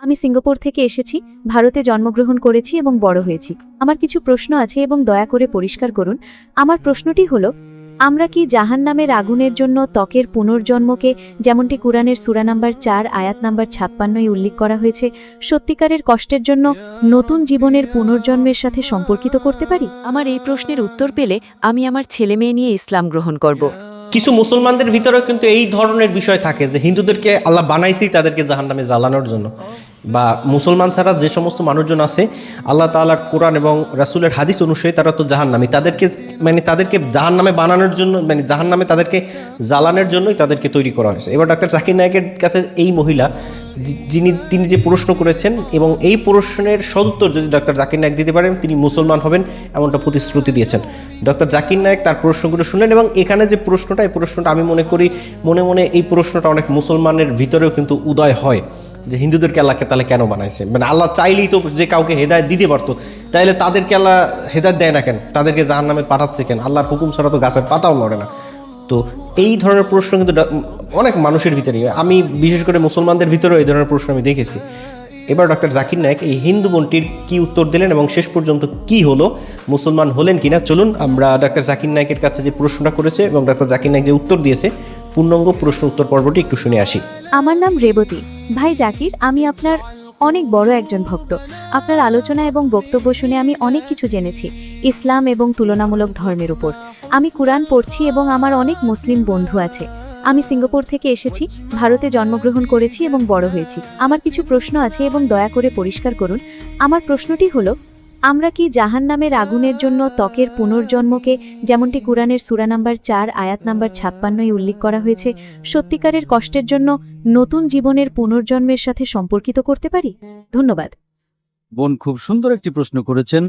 আমি সিঙ্গাপুর থেকে এসেছি, ভারতে জন্মগ্রহণ করেছি এবং বড় হয়েছি। আমার কিছু প্রশ্ন আছে এবং দয়া করে পরিষ্কার করুন। আমার প্রশ্নটি হলো, আমরা কি জাহান্নামের আগুনের জন্য ত্বকের পুনর্জন্মকে, যেমনটি কুরআনের সূরা নাম্বার 4 আয়াত নাম্বার 56 উল্লেখ করা হয়েছে, সত্যিকারের কষ্টের জন্য নতুন জীবনের পুনর্জন্মের সাথে সম্পর্কিত করতে পারি? আমার এই প্রশ্নের উত্তর পেলে আমি আমার ছেলে মেয়ে নিয়ে ইসলাম গ্রহণ করব। কিছু মুসলমানদের ভিতরেও কিন্তু এই ধরনের বিষয় থাকে যে হিন্দুদেরকে আল্লাহ বানাইছেই তাদেরকে জাহান্নামে জ্বালানোর জন্য, বা মুসলমান ছাড়া যে সমস্ত মানুষজন আছে আল্লাহ তাআলার কোরআন এবং রাসূলের হাদিস অনুসারে তারা তো জাহান্নামী, তাদেরকে জাহান্নামে বানানোর জন্য, জাহান্নামে তাদেরকে জ্বালানোর জন্যই তাদেরকে তৈরি করা হয়েছে। এবার ডক্টর জাকির নায়েকের কাছে এই মহিলা তিনি যে প্রশ্ন করেছেন এবং এই প্রশ্নের সদুত্তর যদি ডক্টর জাকির নায়েক দিতে পারেন তিনি মুসলমান হবেন এমনটা প্রতিশ্রুতি দিয়েছেন। ডক্টর জাকির নায়েক তার প্রশ্নগুলো শুনলেন এবং এখানে যে প্রশ্নটা, এই প্রশ্নটা আমি মনে করি মনে এই প্রশ্নটা অনেক মুসলমানের ভিতরেও কিন্তু উদয় হয় যে হিন্দুদেরকে আল্লাহকে তাহলে কেন বানাইছে? আল্লাহ চাইলেই তো যে কাউকে হেদায়েত দিতে পারতো, তাইলে তাদেরকে আল্লাহ হেদায়েত দেয় না কেন? তাদেরকে জাহান্নামে পাঠাচ্ছে কেন? আল্লাহর হুকুম ছাড়া তো গাছের পাতাও লড়ে না। তো এই ধরনের প্রশ্ন কিন্তু অনেক মানুষের ভিতরেই, আমি বিশেষ করে মুসলমানদের ভিতরেও এই ধরনের প্রশ্ন আমি দেখেছি। এবার ডক্টর জাকির নায়েক এই হিন্দু বোনটির কি উত্তর দিলেন এবং শেষ পর্যন্ত কি হলো, মুসলমান হলেন কিনা, চলুন আমরা ডক্টর জাকির নায়েকের কাছে যে প্রশ্নটা করেছে এবং ডক্টর জাকির নায়েক যে উত্তর দিয়েছে পূর্ণাঙ্গ প্রশ্ন উত্তর পর্বটি একটু শুনে আসি। আমার নাম রেবতী। ভাই জাকির, আমি আপনার অনেক বড় একজন ভক্ত। আপনার আলোচনা এবং বক্তব্য শুনে আমি অনেক কিছু জেনেছি ইসলাম এবং তুলনামূলক ধর্মের উপর। আমি কুরআন পড়ছি এবং আমার অনেক মুসলিম বন্ধু আছে। আমি সিঙ্গাপুর থেকে এসেছি, ভারতে জন্মগ্রহণ করেছি এবং বড় হয়েছি। আমার কিছু প্রশ্ন আছে এবং দয়া করে পরিষ্কার করুন। আমার প্রশ্নটি হলো, আমরা কি জাহান্নামের আগুনের জন্য ত্বকের পুনর্জন্মকে, যেমনটি কুরআনের সূরা নাম্বার 4 আয়াত নাম্বার 56 উল্লেখ করা হয়েছে, সত্যিকারের কষ্টের জন্য নতুন জীবনের পুনর্জন্মের সাথে সম্পর্কিত করতে পারি? ধন্যবাদ। বোন খুব সুন্দর একটি প্রশ্ন করেছেন।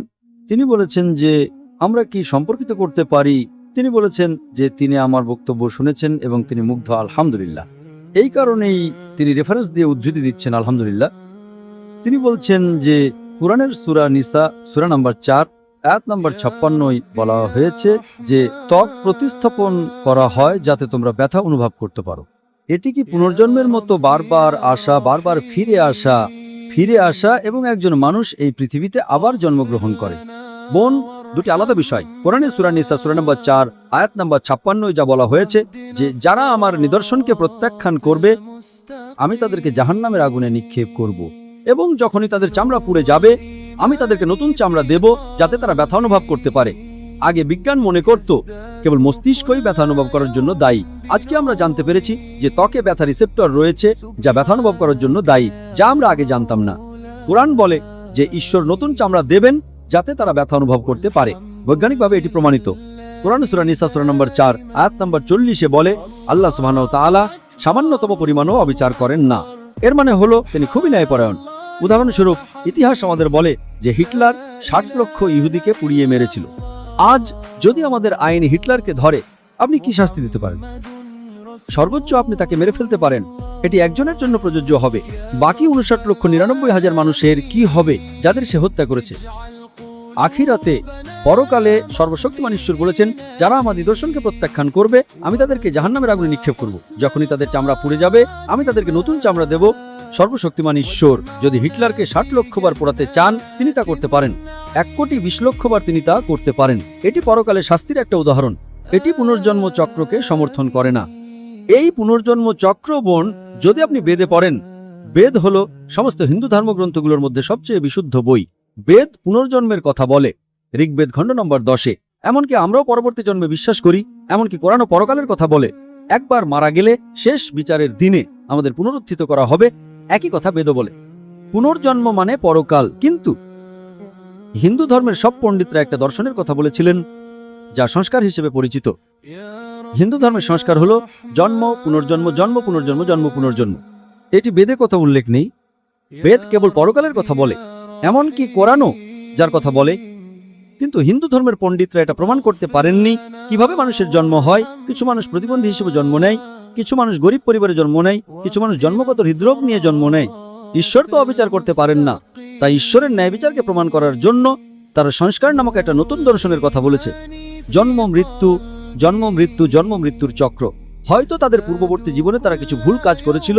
তিনি বলেছেন যে আমরা কি সম্পর্কিত করতে পারি। তিনি বলেছেন যে তিনি আমার বক্তব্য শুনেছেন এবং তিনি মুগ্ধ, আলহামদুলিল্লাহ। এই কারণেই তিনি রেফারেন্স দিয়ে উদ্ধৃতি দিচ্ছেন, আলহামদুলিল্লাহ। তিনি বলছেন যে কুরআনের সূরা নিসা সূরা নাম্বার 4 আয়াত নাম্বার 56 বলা হয়েছে যে ত্বক প্রতিস্থাপন করা হয় যাতে তোমরা ব্যথা অনুভব করতে পারো। এটি কি পুনর্জন্মের মতো বারবার আসা, বারবার ফিরে আসা এবং একজন মানুষ এই পৃথিবীতে আবার জন্মগ্রহণ করে? বোন, দুটি আলাদা বিষয়। কোরআনের সূরা নিসা সূরা নাম্বার 4 আয়াত নাম্বার 56 যা বলা হয়েছে যে যারা আমার নিদর্শনকে প্রত্যাখ্যান করবে আমি তাদেরকে জাহান্নামের আগুনে নিক্ষেপ করব, এবং যখনই তাদের চামড়া পুড়ে যাবে আমি তাদেরকে নতুন চামড়া দেব যাতে তারা ব্যথা অনুভব করতে পারে। আগে বিজ্ঞান মনে করত কেবল মস্তিষ্কই ব্যথা অনুভব করার জন্য দায়ী। আজকে আমরা জানতে পেরেছি যে ত্বকে ব্যথা রিসেপ্টর রয়েছে যা ব্যথা অনুভব করার জন্য দায়ী, যা আমরা আগে জানতাম না। কোরআন বলে যে ঈশ্বর নতুন চামড়া দেবেন যাতে তারা ব্যথা অনুভব করতে পারে। বৈজ্ঞানিকভাবে এটি প্রমাণিত। কোরআন সূরা নিসা সূরা নম্বর 4 আয়াত নম্বর 40 বলে আল্লাহ সুবহানাহু ওয়া তাআলা সামান্যতম পরিমাণও অবিচার করেন না। এর মানে হলো তিনি খুবই ন্যায়পরায়ণ। উদাহরণস্বরূপ ইতিহাস আমাদের বলে যে হিটলার 60 লক্ষ ইহুদিকে পুড়িয়ে মেরেছিল। আজ যদি আমাদের আইন হিটলারকে ধরে, আপনি কি শাস্তি দিতে পারেন? সর্বোচ্চ আপনি তাকে মেরে ফেলতে পারেন। এটি একজনের জন্য প্রযোজ্য হবে। বাকি 59,99,000 মানুষের কি হবে যাদের সে হত্যা করেছে? আখিরাতে, পরকালে সর্বশক্তিমান ঈশ্বর বলেছেন যারা আমার নিদর্শনকে প্রত্যাখ্যান করবে আমি তাদেরকে জাহান্নামের আগুনে নিক্ষেপ করব। যখনই তাদের চামড়া পুড়ে যাবে আমি তাদেরকে নতুন চামড়া দেব। সর্বশক্তিমান ঈশ্বর যদি হিটলারকে 60 লক্ষ বার পোড়াতে চান তিনি তা করতে পারেন। 1,20,00,000 বার তিনি তা করতে পারেন। এটি পরকালে শাস্তির একটা উদাহরণ। এটি পুনর্জন্ম চক্রকে সমর্থন করে না। এই পুনর্জন্ম চক্র, বোন, যদি আপনি বেদে পড়েন, বেদ হলো সমস্ত হিন্দু ধর্মগ্রন্থগুলোর মধ্যে সবচেয়ে বিশুদ্ধ বই। বেদ পুনর্জন্মের কথা বলে। ঋগ্বেদ খণ্ড নম্বর 10। এমনকি আমরাও পরবর্তী জন্মে বিশ্বাস করি। এমনকি কোরআনও পরকালের কথা বলে। একবার মারা গেলে শেষ বিচারের দিনে আমাদের পুনরুত্থিত করা হবে। একই কথা বেদ বলে। পুনর্জন্ম মানে পরকাল। কিন্তু হিন্দু ধর্মের সব পণ্ডিতরা একটা দর্শনের কথা বলেছিলেন যা সংস্কার হিসেবে পরিচিত। হিন্দু ধর্মের সংস্কার হলো জন্ম পুনর্জন্ম, জন্ম পুনর্জন্ম, জন্ম পুনর্জন্ম। এটি বেদে কথা উল্লেখ নেই। বেদ কেবল পরকালের কথা বলে। এমনকি কোরআনও যার কথা বলে। কিন্তু হিন্দু ধর্মের পণ্ডিতরা এটা প্রমাণ করতে পারেননি কিভাবে মানুষের জন্ম হয়। কিছু মানুষ প্রতিবন্ধী হিসেবে জন্ম নেয়, কিছু মানুষ গরিব পরিবারে জন্ম নেয়, কিছু মানুষ জন্মগত হৃদরোগ নিয়ে জন্ম নেয়। ঈশ্বর তো অবিচার করতে পারেন না। তাই ঈশ্বরের ন্যায় বিচারকে প্রমাণ করার জন্য তারা সংস্কার নামক একটা নতুন দর্শনের কথা বলেছে। জন্ম মৃত্যু, জন্ম মৃত্যু, জন্ম মৃত্যুর চক্র। হয়তো তাদের পূর্ববর্তী জীবনে তারা কিছু ভুল কাজ করেছিল,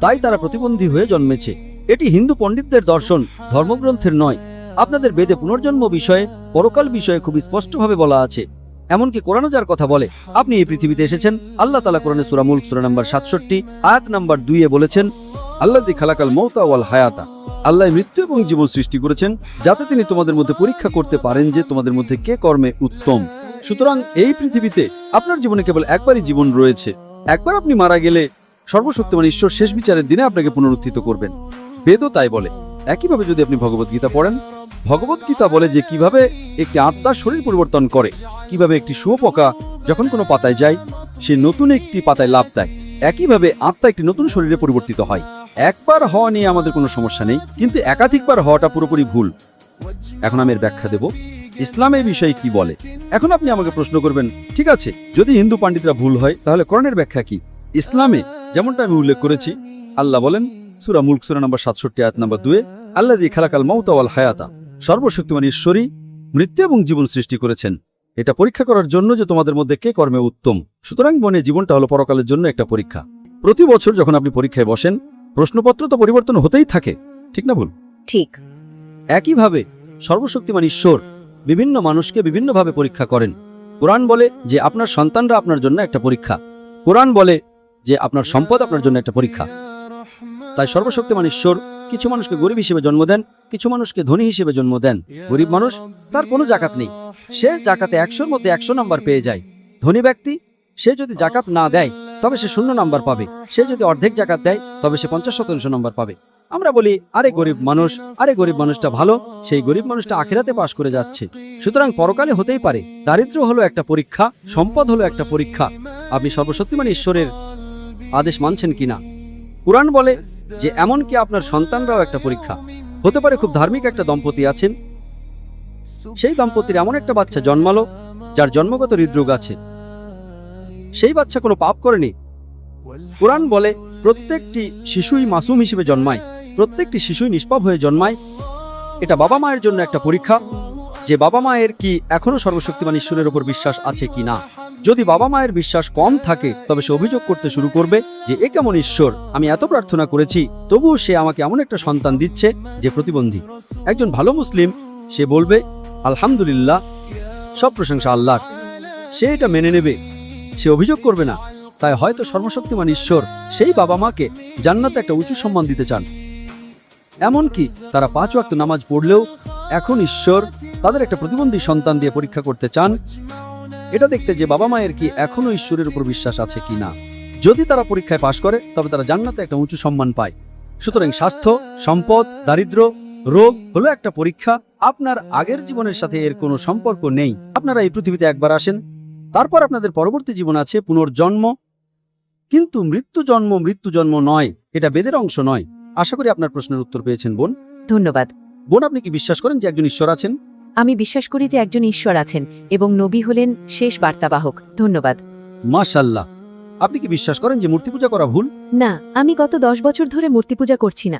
তাই তারা প্রতিবন্ধী হয়ে জন্মেছে। এটি হিন্দু পণ্ডিতদের দর্শন, ধর্মগ্রন্থের নয়। আপনাদের বেদে পুনর্জন্ম বিষয়ে, পরকাল বিষয়ে খুব স্পষ্টভাবে বলা আছে। এমনকি কোরআনও যার কথা বলে। আপনি এই পৃথিবীতে এসেছেন, আল্লাহ তাআলা কোরআনে সূরা মুলক সূরা নাম্বার 67 আয়াত নাম্বার 2 এ বলেছেন, আল্লাযী খালাকাল মাউতা ওয়াল হায়াতা। আল্লাহ মৃত্যু এবং জীবন সৃষ্টি করেছেন যাতে তিনি তোমাদের মধ্যে পরীক্ষা করতে পারেন যে তোমাদের মধ্যে কে কর্মে উত্তম। সুতরাং এই পৃথিবীতে আপনার জীবনে কেবল একবারই জীবন রয়েছে। একবার আপনি মারা গেলে সর্বশক্তিমান ঈশ্বর শেষ বিচারের দিনে আপনাকে পুনরুত্থিত করবেন। বেদও তাই বলে। একইভাবে যদি আপনি ভগবদ্গীতা পড়েন, ভগবদ্গীতা বলে যে কিভাবে একটি আত্মার শরীর পরিবর্তন করে, কিভাবে একটি শুঁয়োপোকা যখন কোনো পাতায় যায় সে নতুন একটি পাতায় লাফ দেয়। একইভাবে আত্মা একটি নতুন শরীরে পরিবর্তিত হয়। একবার হওয়া নিয়ে আমাদের কোনো সমস্যা নেই, কিন্তু একাধিকবার হওয়াটা পুরোপুরি ভুল। এখন আমি এর ব্যাখ্যা দেব ইসলাম এই বিষয়ে কি বলে। এখন আপনি আমাকে প্রশ্ন করবেন, ঠিক আছে, যদি হিন্দু পণ্ডিতরা ভুল হয় তাহলে কোরআনের ব্যাখ্যা কি? ইসলামে যেমনটা আমি উল্লেখ করেছি, আল্লাহ বলেন সূরা মুলক সূরা নাম্বার 67 আয়াত নাম্বার 2, আল্লাযী খালাকাল মাউতা ওয়াল হায়াতা। সর্বশক্তিমান ঈশ্বরই মৃত্যু এবং জীবন সৃষ্টি করেছেন এটা পরীক্ষা করার জন্য যে তোমাদের মধ্যে কে কর্মে উত্তম। সুতরাং মনে জীবনটা হলো পরকালের জন্য একটা পরীক্ষা। প্রতি বছর যখন আপনি পরীক্ষায় বসেন, প্রশ্নপত্র তো পরিবর্তন হতেই থাকে, ঠিক না ভুল? ঠিক। একইভাবে সর্বশক্তিমান ঈশ্বর বিভিন্ন মানুষকে বিভিন্নভাবে পরীক্ষা করেন। কোরআন বলে যে আপনার সন্তানরা আপনার জন্য একটা পরীক্ষা। কোরআন বলে যে আপনার সম্পদ আপনার জন্য একটা পরীক্ষা। তাই সর্বশক্তিমান ঈশ্বর কিছু মানুষকে গরিব হিসেবে জন্ম দেন, কিছু মানুষকে ধনী হিসেবে জন্ম দেন। গরিব মানুষ, তার কোনো জাকাত নেই, সে জাকাতে 100-র মধ্যে 100 নাম্বার পেয়ে যায়। ধনী ব্যক্তি, সে যদি জাকাত না দেয় তবে সে 0 নাম্বার পাবে। সে যদি অর্ধেক জাকাত দেয় তবে সে 50% নাম্বার পাবে। আমরা বলি আরে গরিব মানুষটা ভালো, সেই গরিব মানুষটা আখিরাতে পাশ করে যাচ্ছে। সুতরাং পরকালে হতেই পারে। দারিদ্র হলো একটা পরীক্ষা, সম্পদ হলো একটা পরীক্ষা। আপনি সর্বশক্তিমান ঈশ্বরের আদেশ মানছেন কিনা। কুরআন বলে যে এমনকি আপনার সন্তানরাও একটা পরীক্ষা। হতে পারে খুব ধার্মিক একটা দম্পতি আছেন, সেই দম্পতির এমন একটা বাচ্চা জন্মালো যার জন্মগত হৃদরোগ আছে, সেই বাচ্চা কোনো পাপ করেনি। কুরআন বলে প্রত্যেকটি শিশুই মাসুম হিসেবে জন্মায়, প্রত্যেকটি শিশুই নিষ্পাপ হয়ে জন্মায়। এটা বাবা মায়ের জন্য একটা পরীক্ষা যে বাবা মায়ের কি এখনো সর্বশক্তিমান ঈশ্বরের উপর বিশ্বাস আছে কি না। যদি বাবা মায়ের বিশ্বাস কম থাকে তবে সে অভিযোগ করতে শুরু করবে যে এ কেমন ঈশ্বর, আমি এত প্রার্থনা করেছি তবুও সে আমাকে এমন একটা সন্তান দিচ্ছে যে প্রতিবন্ধী। একজন ভালো মুসলিম সে বলবে আলহামদুলিল্লাহ, সব প্রশংসা আল্লাহর। সে এটা মেনে নেবে, সে অভিযোগ করবে না। তাই হয়তো সর্বশক্তিমান ঈশ্বর সেই বাবা মাকে জান্নাতে একটা উঁচু সম্মান দিতে চান। এমনকি তারা 5 ওয়াক্ত নামাজ পড়লেও এখন ঈশ্বর তাদের একটা প্রতিবন্ধী সন্তান দিয়ে পরীক্ষা করতে চান, এটা দেখতে যে বাবা মায়ের কি এখনো ঈশ্বরের উপর বিশ্বাস আছে কি না। যদি তারা পরীক্ষায় পাশ করে তবে তারা জান্নাতে একটা উঁচু সম্মান পায়। সুতরাং স্বাস্থ্য, সম্পদ, দারিদ্র্য, রোগ হলো একটা পরীক্ষা। আপনার আগের জীবনের সাথে এর কোনো সম্পর্ক নেই। আপনারা এই পৃথিবীতে একবার আসেন, তারপর আপনাদের পরবর্তী জীবন আছে পুনর্জন্ম। কিন্তু মৃত্যু জন্ম নয়, এটা বেদের অংশ নয়। আশা করি আপনার প্রশ্নের উত্তর পেয়েছেন বোন। ধন্যবাদ। বোন, আপনি কি বিশ্বাস করেন যে একজন ঈশ্বর আছেন? আমি বিশ্বাস করি যে একজন ঈশ্বর আছেন এবং নবী হলেন শেষ বার্তাবাহক। ধন্যবাদ। মাশাআল্লাহ। আপনি কি বিশ্বাস করেন যে মূর্তি পূজা করা ভুল? না, আমি গত 10 বছর ধরে মূর্তি পূজা করছি না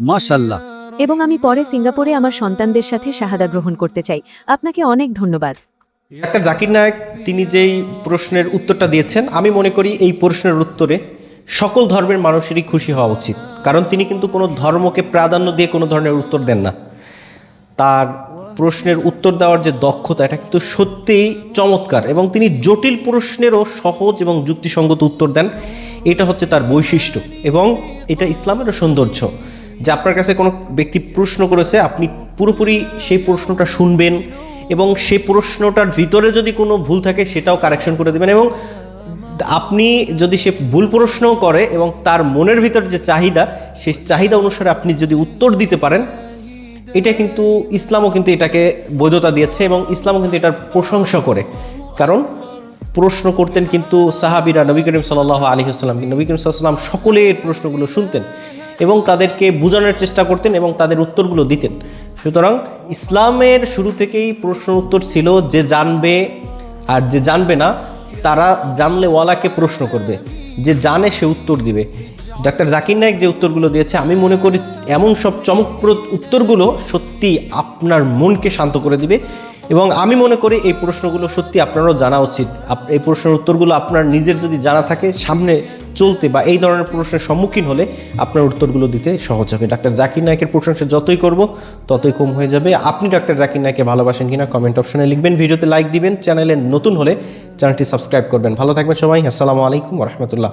মাশাআল্লাহ। এবং আমি পরে সিঙ্গাপুরে আমার সন্তানদের সাথে শাহাদা গ্রহণ করতে চাই। আপনাকে অনেক ধন্যবাদ। ডাক্তার জাকির নায়েক তিনি যেই প্রশ্নের উত্তরটা দিয়েছেন, আমি মনে করি এই প্রশ্নের উত্তরে সকল ধর্মের মানুষেরই খুশি হওয়া উচিত। কারণ তিনি কিন্তু কোনো ধর্মকে প্রাধান্য দিয়ে কোনো ধরনের উত্তর দেন না। তার প্রশ্নের উত্তর দেওয়ার যে দক্ষতা, এটা কিন্তু সত্যিই চমৎকার। এবং তিনি জটিল প্রশ্নেরও সহজ এবং যুক্তিসঙ্গত উত্তর দেন। এটা হচ্ছে তার বৈশিষ্ট্য এবং এটা ইসলামেরও সৌন্দর্য যে আপনার কাছে কোনো ব্যক্তি প্রশ্ন করেছে, আপনি পুরোপুরি সেই প্রশ্নটা শুনবেন এবং সেই প্রশ্নটার ভিতরে যদি কোনো ভুল থাকে সেটাও কারেকশন করে দেবেন। এবং আপনি যদি সে ভুল প্রশ্নও করে এবং তার মনের ভিতর যে চাহিদা, সেই চাহিদা অনুসারে আপনি যদি উত্তর দিতে পারেন, এটা কিন্তু ইসলামও কিন্তু এটাকে বৈধতা দিয়েছে এবং ইসলামও কিন্তু এটার প্রশংসা করে। কারণ প্রশ্ন করতেন কিন্তু সাহাবীরা, নবী করিম সাল্লাল্লাহু আলাইহি ওয়াসাল্লাম, নবী করিম সাল্লাল্লাহু আলাইহি ওয়াসাল্লাম সকলের প্রশ্নগুলো শুনতেন এবং তাদেরকে বোঝানোর চেষ্টা করতেন এবং তাদের উত্তরগুলো দিতেন। সুতরাং ইসলামের শুরু থেকেই প্রশ্ন উত্তর ছিল যে জানবে আর যে জানবে না তারা জানলে ওয়ালাকে প্রশ্ন করবে, যে জানে সে উত্তর দিবে। ডাক্তার জাকির নায়েক যে উত্তরগুলো দিয়েছে, আমি মনে করি এমন সব চমকপ্রদ উত্তরগুলো সত্যি আপনার মনকে শান্ত করে দিবে এবং আমি মনে করি এই প্রশ্নগুলো সত্যি আপনারও জানা উচিত। এই প্রশ্নের উত্তরগুলো আপনার নিজের যদি জানা থাকে, সামনে চলতে বা এই ধরনের প্রশ্নের সম্মুখীন হলে আপনার উত্তরগুলো দিতে সহজ হবে। ডাক্তার জাকির নায়েকের প্রশংসা যতই করব ততই কম হয়ে যাবে। আপনি ডাক্তার জাকির নায়েককে ভালোবাসেন কিনা কমেন্ট অপশনে লিখবেন, ভিডিওতে লাইক দিবেন, চ্যানেলে নতুন হলে চ্যানেলটি সাবস্ক্রাইব করবেন। ভালো থাকবেন সবাই। আসসালামু আলাইকুম ওয়া রাহমাতুল্লাহ।